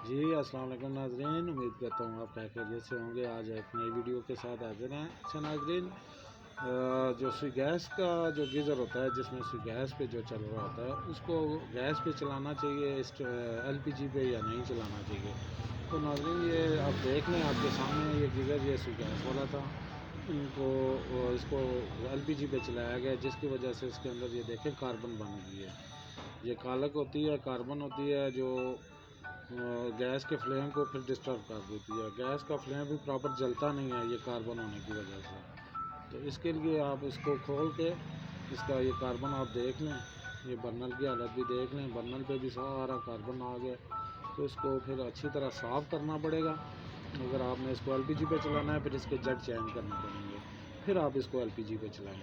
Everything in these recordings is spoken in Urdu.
جی السلام علیکم ناظرین، امید کرتا ہوں آپ خیریت سے ہوں گے۔ آج ایک نئی ویڈیو کے ساتھ حاضر ہیں۔ اچھا ناظرین، جو سوئی گیس کا جو گیزر ہوتا ہے، جس میں سوئی گیس پہ جو چل رہا ہوتا ہے، اس کو گیس پہ چلانا چاہیے ایل پی جی پہ یا نہیں چلانا چاہیے؟ تو ناظرین یہ آپ دیکھ لیں، آپ کے سامنے یہ گیزر یہ سوئی گیس والا تھا، اس کو ایل پی جی پہ چلایا گیا، جس کی وجہ سے اس کے اندر یہ دیکھیں کاربن بن گئی ہے۔ یہ کالک ہوتی ہے، کاربن ہوتی ہے، جو گیس کے فلیم کو پھر ڈسٹرب کر دیتی ہے۔ گیس کا فلیم بھی پراپر جلتا نہیں ہے یہ کاربن ہونے کی وجہ سے۔ تو اس کے لیے آپ اس کو کھول کے اس کا یہ کاربن آپ دیکھ لیں، یہ برنل کی حالت بھی دیکھ لیں، برنل پہ بھی سارا کاربن آ گیا۔ تو اس کو پھر اچھی طرح صاف کرنا پڑے گا۔ اگر آپ نے اس کو ایل پی جی پہ چلانا ہے، پھر اس کے جٹ چینج کرنے پڑیں گے، پھر آپ اس کو ایل پی جی پہ چلائیں۔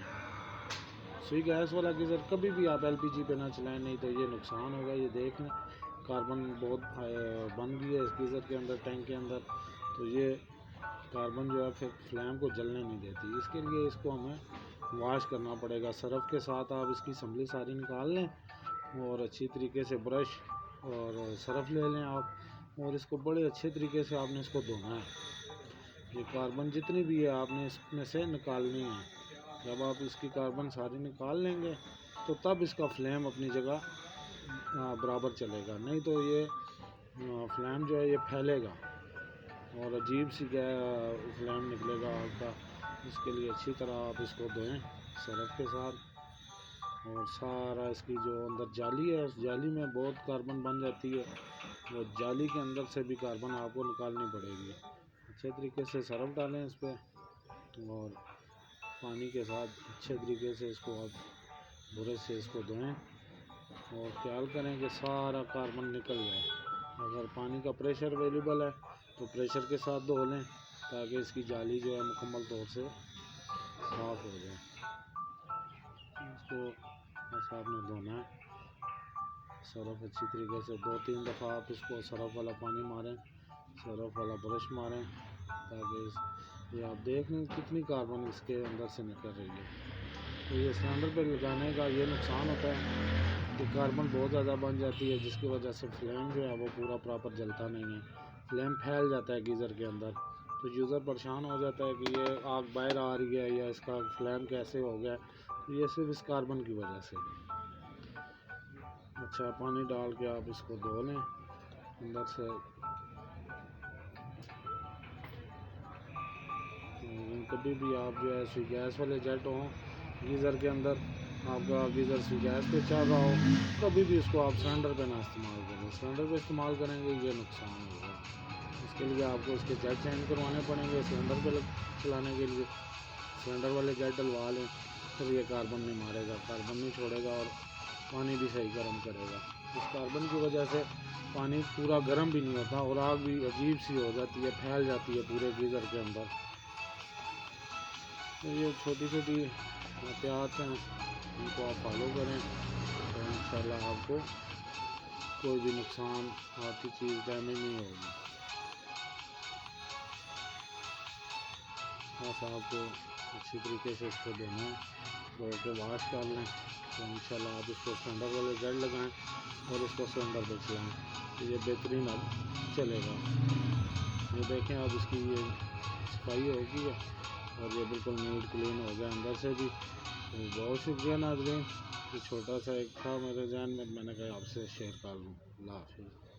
سوئی گیس والا گیزر کبھی بھی آپ ایل پی جی پہ نہ چلائیں، نہیں تو یہ نقصان ہوگا۔ یہ دیکھ لیں کاربن بہت بن گئی ہے اس گیزر کے اندر، ٹینک کے اندر۔ تو یہ کاربن جو ہے پھر فلیم کو جلنے نہیں دیتی۔ اس کے لیے اس کو ہمیں واش کرنا پڑے گا سرف کے ساتھ۔ آپ اس کی اسمبلی ساری نکال لیں اور اچھی طریقے سے برش اور سرف لے لیں آپ، اور اس کو بڑے اچھے طریقے سے آپ نے اس کو دھونا ہے۔ یہ کاربن جتنی بھی ہے آپ نے اس میں سے نکالنی ہے۔ جب آپ اس کی کاربن ساری نکال لیں گے تو تب اس کا فلیم اپنی جگہ برابر چلے گا، نہیں تو یہ فلیم جو ہے یہ پھیلے گا اور عجیب سی فلیم نکلے گا آگ کا۔ اس کے لیے اچھی طرح آپ اس کو دھوئیں سرف کے ساتھ، اور سارا اس کی جو اندر جالی ہے، اس جالی میں بہت کاربن بن جاتی ہے، وہ جالی کے اندر سے بھی کاربن آپ کو نکالنی پڑے گی۔ اچھے طریقے سے سرف ڈالیں اس پہ اور پانی کے ساتھ اچھے طریقے سے اس کو آپ برش سے اس کو دھوئیں، اور خیال کریں کہ سارا کاربن نکل جائے۔ اگر پانی کا پریشر اویلیبل ہے تو پریشر کے ساتھ دھو لیں، تاکہ اس کی جالی جو ہے مکمل طور سے صاف ہو جائے۔ اس کو بس آپ نے دھونا ہے سرف اچھی طریقے سے 2-3 دفعہ آپ اس کو سرف والا پانی ماریں، سرف والا برش ماریں، تاکہ یہ آپ دیکھ لیں کتنی کاربن اس کے اندر سے نکل رہی ہے۔ تو یہ سلنڈر پہ لگانے کا یہ نقصان ہوتا ہے کہ کاربن بہت زیادہ بن جاتی ہے، جس کی وجہ سے فلیم جو ہے وہ پورا پراپر جلتا نہیں ہے، فلیم پھیل جاتا ہے گیزر کے اندر۔ تو یوزر پریشان ہو جاتا ہے کہ یہ آگ باہر آ رہی ہے یا اس کا فلیم کیسے ہو گیا، تو یہ صرف اس کاربن کی وجہ سے۔ اچھا پانی ڈال کے آپ اس کو دھو لیں اندر سے۔ کبھی بھی آپ جو ہے سوئی گیس والے جیٹ ہوں گیزر کے اندر، آپ کا گیزر سوئی گیس پہ چل رہا ہو، کبھی بھی اس کو آپ سلنڈر پہ نہ استعمال کریں۔ سلنڈر پہ استعمال کریں گے یہ نقصان ہوگا۔ اس کے لیے آپ کو اس کے جیٹ چینج کروانے پڑیں گے سلنڈر پہ چلانے کے لیے۔ سلنڈر والے جیٹ ڈلوا لیں، پھر یہ کاربن نہیں مارے گا، کاربن نہیں چھوڑے گا، اور پانی بھی صحیح گرم کرے گا۔ اس کاربن کی وجہ سے پانی پورا گرم بھی نہیں ہوتا، اور آگ بھی عجیب سی ہو جاتی ہے، پھیل جاتی ہے پورے گیزر کے اندر۔ تو یہ چھوٹی چھوٹی احتیاط ہیں، ان کو آپ فالو کریں تو انشاءاللہ آپ کو کوئی بھی نقصان، آپ کی چیز ڈیمیج نہیں ہوگی۔ بس آپ کو اچھی طریقے سے اس کو دھونا ہے، دھو کے واش کر لیں، تو انشاءاللہ آپ اس کو سلنڈر والے جیٹ لگائیں اور اس کو سلنڈر پہ چلائیں، تو یہ بہترین اب چلے گا۔ یہ دیکھیں اب اس کی یہ صفائی ہو گئی ہے، اور یہ بالکل نیٹ کلین ہو گیا اندر سے بھی۔ تو بہت شکریہ ناظرین، یہ چھوٹا سا ایک تھا میرے ذہن میں نے کہا آپ سے شیئر کر لوں۔ اللہ حافظ۔